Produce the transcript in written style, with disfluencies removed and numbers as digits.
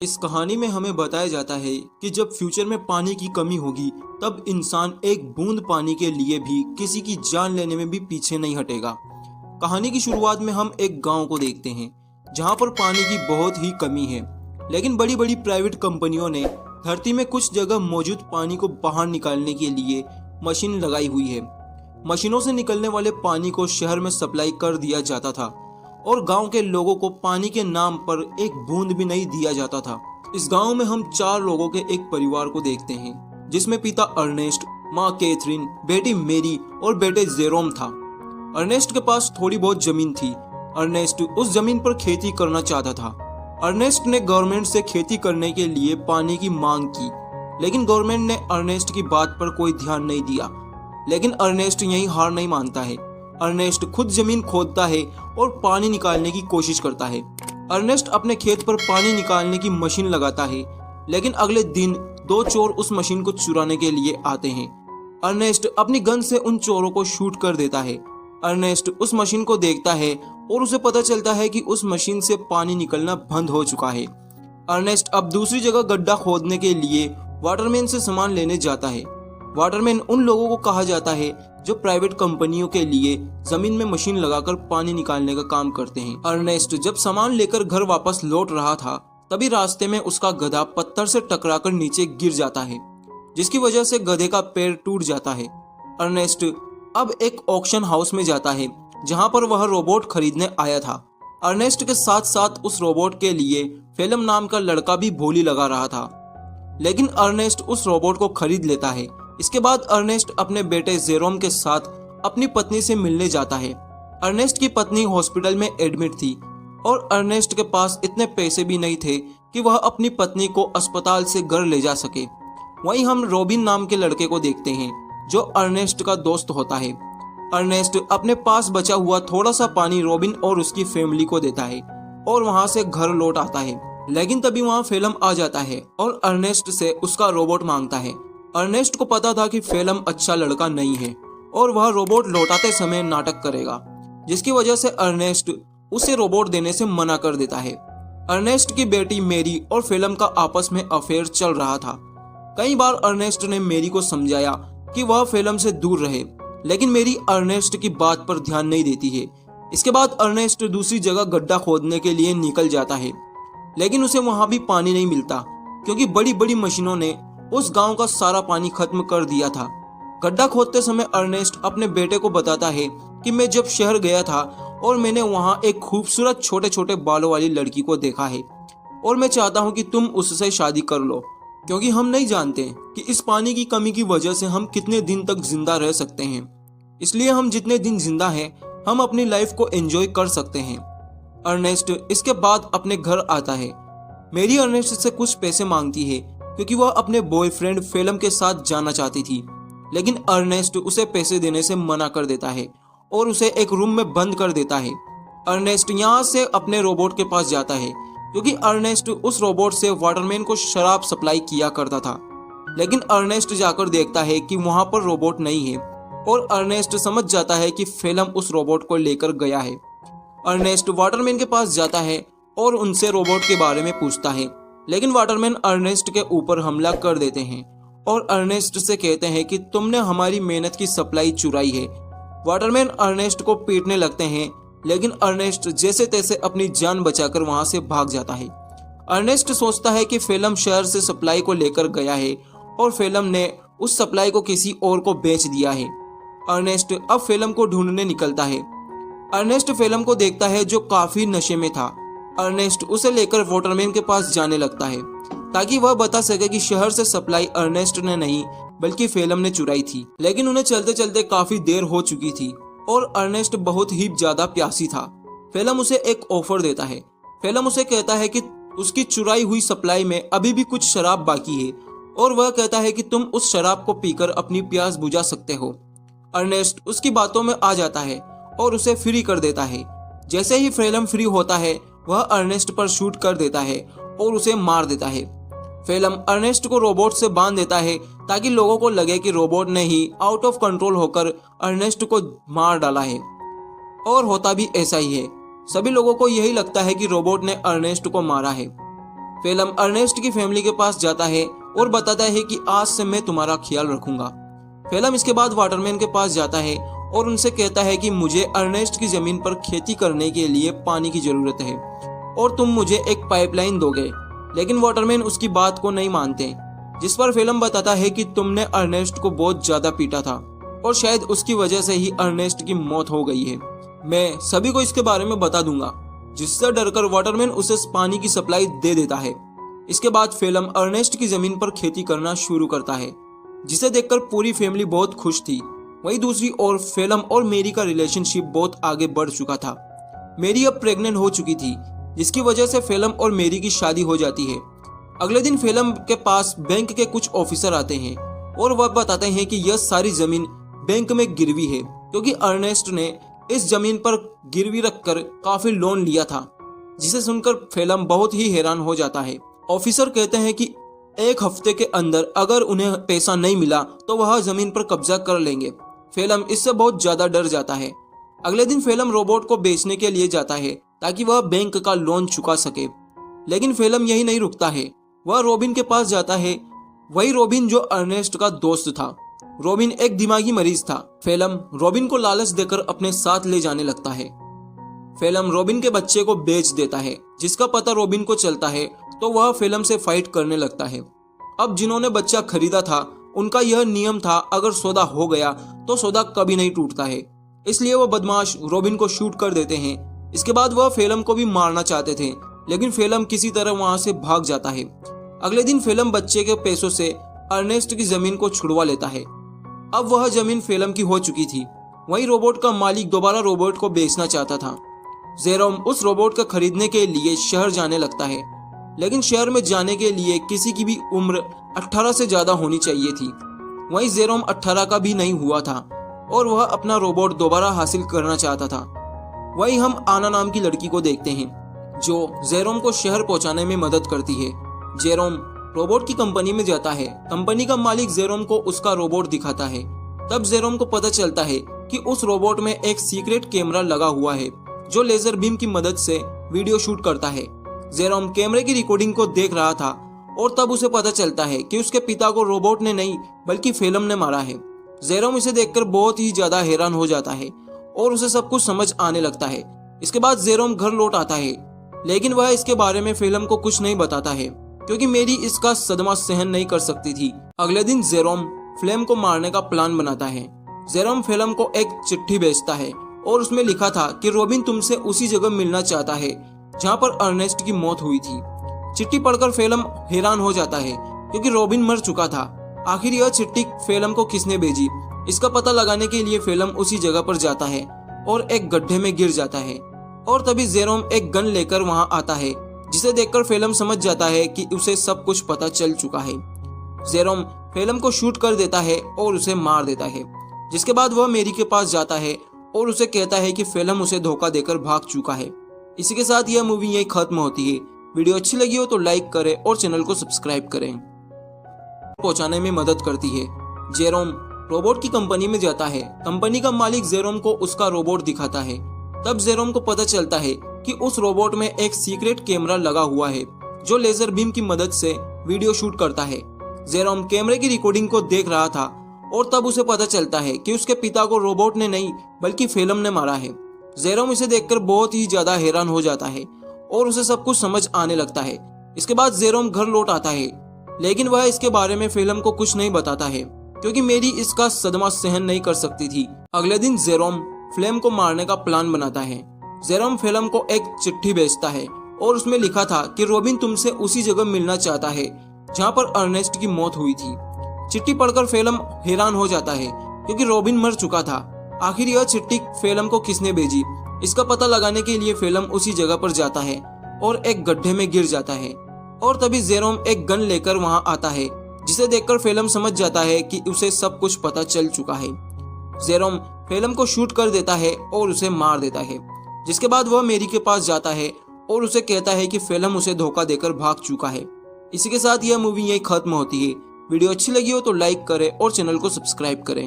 इस कहानी में हमें बताया जाता है कि जब फ्यूचर में पानी की कमी होगी तब इंसान एक बूंद पानी के लिए भी किसी की जान लेने में भी पीछे नहीं हटेगा। कहानी की शुरुआत में हम एक गांव को देखते हैं जहां पर पानी की बहुत ही कमी है, लेकिन बड़ी बड़ी प्राइवेट कंपनियों ने धरती में कुछ जगह मौजूद पानी को बाहर निकालने के लिए मशीन लगाई हुई है। मशीनों से निकलने वाले पानी को शहर में सप्लाई कर दिया जाता था और गांव के लोगों को पानी के नाम पर एक बूंद भी नहीं दिया जाता था। इस गांव में हम 4 लोगों के एक परिवार को देखते हैं, जिसमें पिता अर्नेस्ट, माँ कैथरीन, बेटी मेरी और बेटे जेरोम था। अर्नेस्ट के पास थोड़ी बहुत जमीन थी। अर्नेस्ट उस जमीन पर खेती करना चाहता था। अर्नेस्ट ने गवर्नमेंट से खेती करने के लिए पानी की मांग की, लेकिन गवर्नमेंट ने अर्नेस्ट की बात पर कोई ध्यान नहीं दिया। लेकिन अर्नेस्ट यही हार नहीं मानता है। अर्नेस्ट खुद जमीन खोदता है और पानी निकालने की कोशिश करता है। अर्नेस्ट अपने खेत पर पानी निकालने की मशीन लगाता है, लेकिन अगले दिन 2 चोर उस मशीन को चुराने के लिए आते हैं। अर्नेस्ट अपनी गन से उन चोरों को शूट कर देता है। अर्नेस्ट उस मशीन को देखता है और उसे पता चलता है कि उस मशीन से पानी निकलना बंद हो चुका है। अर्नेस्ट अब दूसरी जगह गड्ढा खोदने के लिए वाटरमैन से सामान लेने जाता है। वाटरमैन उन लोगों को कहा जाता है जो प्राइवेट कंपनियों के लिए जमीन में मशीन लगाकर पानी निकालने का काम करते हैं। अर्नेस्ट जब सामान लेकर घर वापस लौट रहा था, तभी रास्ते में उसका गधा पत्थर से टकराकर नीचे गिर जाता है, जिसकी वजह से गधे का पैर टूट जाता है। अर्नेस्ट अब एक ऑक्शन हाउस में जाता है, जहां पर वह रोबोट खरीदने आया था। अर्नेस्ट के साथ साथ उस रोबोट के लिए फेलम नाम का लड़का भी बोली लगा रहा था, लेकिन अर्नेस्ट उस रोबोट को खरीद लेता है। इसके बाद अर्नेस्ट अपने बेटे जेरोम के साथ अपनी पत्नी से मिलने जाता है। अर्नेस्ट की पत्नी हॉस्पिटल में एडमिट थी और अर्नेस्ट के पास इतने पैसे भी नहीं थे कि वह अपनी पत्नी को अस्पताल से घर ले जा सके। वहीं हम रॉबिन नाम के लड़के को देखते हैं, जो अर्नेस्ट का दोस्त होता है। अर्नेस्ट अपने पास बचा हुआ थोड़ा सा पानी रॉबिन और उसकी फैमिली को देता है और वहां से घर लौट आता है। लेकिन तभी वहां फेलम आ जाता है और अर्नेस्ट से उसका रोबोट मांगता है। अर्नेस्ट को पता था कि फेलम अच्छा लड़का नहीं है और वह रोबोट लौटाते समय नाटक करेगा, जिसकी वजह से अर्नेस्ट उसे रोबोट देने से मना कर देता है। अर्नेस्ट की बेटी मेरी और फेलम का आपस में अफेयर चल रहा था। कई बार अर्नेस्ट ने मेरी को समझाया कि वह फेलम से दूर रहे, लेकिन मेरी अर्नेस्ट की बात पर ध्यान नहीं देती है। इसके बाद अर्नेस्ट दूसरी जगह गड्ढा खोदने के लिए निकल जाता है, लेकिन उसे वहां भी पानी नहीं मिलता, क्योंकि बड़ी बड़ी मशीनों ने उस गांव का सारा पानी खत्म कर दिया था। गड्ढा खोदते समय अर्नेस्ट अपने बेटे को बताता है कि मैं जब शहर गया था और मैंने वहां एक खूबसूरत छोटे छोटे बालों वाली लड़की को देखा है और मैं चाहता हूं कि तुम उससे शादी कर लो, क्योंकि हम नहीं जानते कि इस पानी की कमी की वजह से हम कितने दिन तक जिंदा रह सकते हैं। इसलिए हम जितने दिन जिंदा हैं, हम अपनी लाइफ को एंजॉय कर सकते हैं। अर्नेस्ट इसके बाद अपने घर आता है। मेरी अर्नेस्ट से कुछ पैसे मांगती है, क्योंकि वह अपने बॉयफ्रेंड फेलम के साथ जाना चाहती थी, लेकिन अर्नेस्ट उसे पैसे देने से मना कर देता है और उसे एक रूम में बंद कर देता है। अर्नेस्ट यहाँ से अपने रोबोट के पास जाता है, क्योंकि अर्नेस्ट उस रोबोट से वाटरमैन को शराब सप्लाई किया करता था। लेकिन अर्नेस्ट जाकर देखता है कि वहां पर रोबोट नहीं है और अर्नेस्ट समझ जाता है कि फेलम उस रोबोट को लेकर गया है। अर्नेस्ट वाटरमैन के पास जाता है और उनसे रोबोट के बारे में पूछता है, लेकिन वाटरमैन अर्नेस्ट के ऊपर हमला कर देते हैं और अर्नेस्ट से कहते हैं कि तुमने हमारी मेहनत की सप्लाई चुराई है। वाटरमैन अर्नेस्ट को पीटने लगते हैं, लेकिन अर्नेस्ट जैसे तैसे अपनी जान बचाकर वहां से भाग जाता है। अर्नेस्ट सोचता है कि फेलम शहर से सप्लाई को लेकर गया है और फेलम ने उस सप्लाई को किसी और को बेच दिया है। अर्नेस्ट अब फेलम को ढूंढने निकलता है। अर्नेस्ट फेलम को देखता है, जो काफी नशे में था। अर्नेस्ट उसे लेकर वाटरमैन के पास जाने लगता है, ताकि वह बता सके कि शहर से सप्लाई अर्नेस्ट ने नहीं बल्कि फेलम ने चुराई थी। लेकिन उन्हें चलते चलते काफी देर हो चुकी थी और अर्नेस्ट बहुत ही ज्यादा प्यासी था। फेलम उसे एक ऑफर देता है। फेलम उसे कहता है कि उसकी चुराई हुई सप्लाई में अभी भी कुछ शराब बाकी है और वह कहता है कि तुम उस शराब को पीकर अपनी प्यास बुझा सकते हो। अर्नेस्ट उसकी बातों में आ जाता है और उसे फ्री कर देता है। जैसे ही फेलम फ्री होता है, वह अर्नेस्ट पर शूट कर देता है और उसे मार देता है। फेलम अर्नेस्ट को रोबोट से बांध देता है, ताकि लोगों को लगे कि रोबोट ने ही आउट ऑफ कंट्रोल होकर अर्नेस्ट को मार डाला है, और होता भी ऐसा ही है। सभी लोगों को यही लगता है कि रोबोट ने अर्नेस्ट को मारा है। फिल्म अर्नेस्ट की फैमिली के पास जाता है और बताता है कि आज से मैं तुम्हारा ख्याल रखूंगा। फिल्म इसके बाद वाटरमैन के पास जाता है और उनसे कहता है कि मुझे अर्नेस्ट की जमीन पर खेती करने के लिए पानी की जरूरत है और तुम मुझे एक पाइपलाइन दोगे। लेकिन वाटरमैन उसकी बात को नहीं मानते, जिस पर फिल्म बताता है कि तुमने अर्नेस्ट को बहुत ज्यादा पीटा था और शायद उसकी वजह से ही अर्नेस्ट की मौत हो गई है। मैं सभी को इसके बारे में बता दूंगा, जिससे डरकर वाटरमैन उसे पानी की सप्लाई दे देता है। इसके बाद फिल्म अर्नेस्ट की जमीन पर खेती करना शुरू करता है, जिसे देखकर पूरी फैमिली बहुत खुश थी। वहीं दूसरी ओर फिल्म और मेरी का रिलेशनशिप बहुत आगे बढ़ चुका था। मेरी अब प्रेग्नेंट हो चुकी थी, जिसकी वजह से फिल्म और मेरी की शादी हो जाती है। अगले दिन फिल्म के पास बैंक के कुछ ऑफिसर आते हैं और वह बताते हैं कि यह सारी जमीन बैंक में गिरवी है, क्योंकि अर्नेस्ट ने इस जमीन पर गिरवी रखकर काफी लोन लिया था। जिसे सुनकर फिल्म बहुत ही हैरान हो जाता है। ऑफिसर कहते हैं कि 1 हफ्ते के अंदर अगर उन्हें पैसा नहीं मिला तो वह जमीन पर कब्जा कर लेंगे। फिल्म इससे बहुत ज्यादा डर जाता है। अगले दिन फिल्म रोबोट को बेचने के लिए जाता है ताकि वह बैंक का लोन चुका सके। लेकिन फिल्म यही नहीं रुकता है, वह रॉबिन के पास जाता है। वही रॉबिन जो अर्नेस्ट का दोस्त था। रॉबिन एक दिमागी मरीज था। फिल्म रॉबिन को लालच देकर अपने साथ ले जाने लगता है। फिल्म रॉबिन के बच्चे को बेच देता है। जिसका पता रॉबिन को चलता है तो वह फिल्म से फाइट करने लगता है। अब जिन्होंने बच्चा खरीदा था उनका यह नियम था, अगर सौदा हो गया तो सौदा कभी नहीं टूटता है। इसलिए वह बदमाश रॉबिन को शूट कर देते हैं। इसके बाद वह फिल्म को भी मारना चाहते थे, लेकिन फिल्म किसी तरह वहां से भाग जाता है। अगले दिन फिल्म बच्चे के पैसों से अर्नेस्ट की जमीन को छुड़वा लेता है। अब वह जमीन फिल्म की हो चुकी थी। वहीं रोबोट का मालिक दोबारा रोबोट को बेचना चाहता था। जेरोम उस रोबोट को खरीदने के लिए शहर जाने लगता है, लेकिन शहर में जाने के लिए किसी की भी उम्र 18 से ज्यादा होनी चाहिए थी। वहीं जेरोम 18 का भी नहीं हुआ था और वह अपना रोबोट दोबारा हासिल करना चाहता था। वहीं हम आना नाम की लड़की को देखते हैं जो जेरोम को शहर पहुंचाने में मदद करती है। जेरोम रोबोट की कंपनी में जाता है। कंपनी का मालिक जेरोम को उसका रोबोट दिखाता है। तब जेरोम को पता चलता है कि उस रोबोट में एक सीक्रेट कैमरा लगा हुआ है जो लेजर बीम की मदद से वीडियो शूट करता है। जेरोम कैमरे की रिकॉर्डिंग को देख रहा था और तब उसे पता चलता है कि उसके पिता को रोबोट ने नहीं बल्कि फिल्म ने मारा है। जेरोम इसे देखकर बहुत ही ज्यादा हैरान हो जाता है और उसे सब कुछ समझ आने लगता है। इसके बाद जेरोम घर लौट आता है, लेकिन वह इसके बारे में फिल्म को कुछ नहीं बताता है, क्योंकि मेरी इसका सदमा सहन नहीं कर सकती थी। अगले दिन जेरोम फिल्म को मारने का प्लान बनाता है। जेरोम फिल्म को एक चिट्ठी भेजता है और उसमें लिखा था कि रॉबिन तुमसे उसी जगह मिलना चाहता है जहाँ पर अर्नेस्ट की मौत हुई थी। चिट्ठी पढ़कर फिल्म हैरान हो जाता है, क्योंकि रॉबिन मर चुका था। आखिर यह चिट्ठी फिल्म को किसने भेजी, इसका पता लगाने के लिए फिल्म उसी जगह पर जाता है और एक गड्ढे में गिर जाता है। और तभी जेरोम एक गन लेकर वहां आता है, जिसे देखकर फिल्म समझ जाता है कि उसे सब कुछ पता चल चुका है। जेरोम फिल्म को शूट कर देता है और उसे मार देता है। जिसके बाद वह मेरी के पास जाता है और उसे कहता है कि फिल्म उसे धोखा देकर भाग चुका है। इसी के साथ यह मूवी यही खत्म होती है। वीडियो अच्छी लगी हो तो लाइक करें और चैनल को सब्सक्राइब करें। पहुंचाने में मदद करती है। जेरोम रोबोट की कंपनी में जाता है। कंपनी का मालिक जेरोम को उसका रोबोट दिखाता है। तब जेरोम को पता चलता है कि उस रोबोट में एक सीक्रेट कैमरा लगा हुआ है जो लेजर बीम की मदद से वीडियो शूट करता है। जेरोम कैमरे की रिकॉर्डिंग को देख रहा था और तब उसे पता चलता है कि उसके पिता को रोबोट ने नहीं बल्कि फिल्म ने मारा है। जेरोम इसे देखकर बहुत ही ज्यादा हैरान हो जाता है और उसे सब कुछ समझ आने लगता है। इसके बाद जेरोम घर लौट आता है, लेकिन वह इसके बारे में फिल्म को कुछ नहीं बताता है, क्योंकि मेरी इसका सदमा सहन नहीं कर सकती थी। अगले दिन जेरोम फिल्म को मारने का प्लान बनाता है। जेरोम फिल्म को एक चिट्ठी भेजता है और उसमें लिखा था कि रॉबिन तुमसे उसी जगह मिलना चाहता है जहाँ पर अर्नेस्ट की मौत हुई थी। चिट्ठी पढ़कर फिल्म हैरान हो जाता है, क्योंकि रॉबिन मर चुका था। आखिर यह चिट्ठी फिल्म को किसने भेजी, इसका पता लगाने के लिए फिल्म उसी जगह पर जाता है और एक गड्ढे में गिर जाता है। और तभी जेरोम एक गन लेकर वहां आता है, जिसे देखकर फिल्म समझ जाता है कि उसे सब कुछ पता चल चुका है। जेरोम फिल्म को शूट कर देता है और उसे मार देता है। जिसके बाद वह मेरी के पास जाता है और उसे कहता है कि फिल्म उसे धोखा देकर भाग चुका है। इसी के साथ यह मूवी यही खत्म होती है। वीडियो अच्छी लगी हो तो लाइक करें और चैनल को सब्सक्राइब करें।